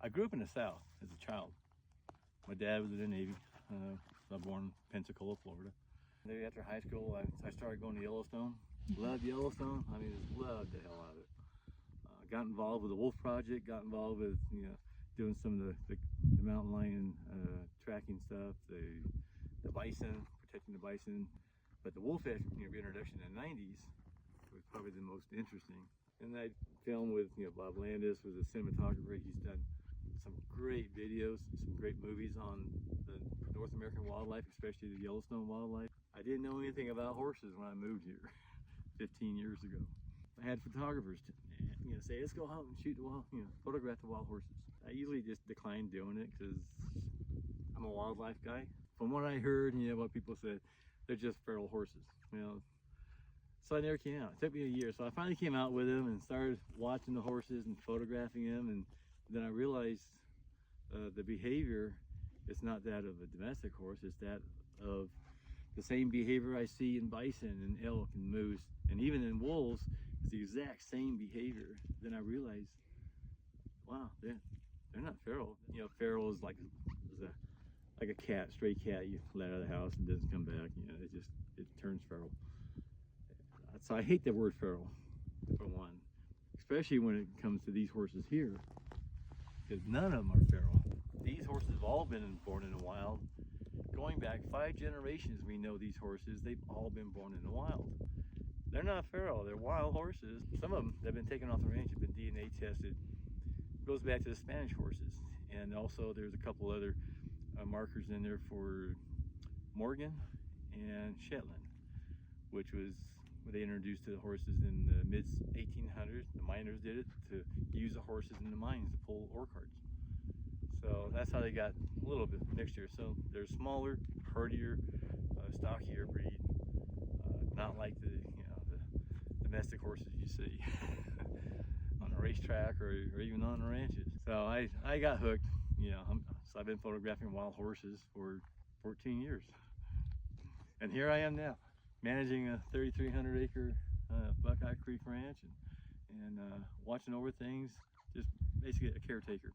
I grew up in the South as a child. My dad was in the Navy. I was born in Pensacola, Florida. Maybe after high school, I started going to Yellowstone. Loved Yellowstone. I mean, just loved the hell out of it. Got involved with the Wolf Project. Got involved with doing some of the mountain lion tracking stuff, the bison, protecting the bison. But the wolf reintroduction in the 90s was probably the most interesting. And I filmed with Bob Landis, was a cinematographer. He's done some great videos, some great movies on the North American wildlife, especially the Yellowstone wildlife. I didn't know anything about horses when I moved here 15 years ago. I had photographers say, let's go out and shoot the wild, photograph the wild horses. I usually just declined doing it because I'm a wildlife guy. From what I heard, what people said, they're just feral horses. So I never came out. It took me a year. So I finally came out with them and started watching the horses and photographing them. And then I realized the behavior is not that of a domestic horse. It's that of the same behavior I see in bison and elk and moose, and even in wolves. It's the exact same behavior. Then I realized, wow, they're not feral. Feral is like a cat, stray cat you let out of the house and doesn't come back. It turns feral. So I hate the word feral, for one, especially when it comes to these horses here, because none of them are feral. These horses have all been born in the wild. Going back 5 generations, we know these horses, they've all been born in the wild. They're not feral, they're wild horses. Some of them that have been taken off the range have been DNA tested. It goes back to the Spanish horses. And also there's a couple other markers in there for Morgan and Shetland, which was what they introduced to the horses in the mid 1800s. The miners did it to use the horses in the mines to pull ore carts. So that's how they got a little bit mixture. So they're smaller, hardier, stockier breed, not like the domestic horses you see on a racetrack or even on the ranches. So I got hooked. So I've been photographing wild horses for 14 years, and here I am now, managing a 3,300 acre Buckeye Creek ranch and watching over things, just basically a caretaker.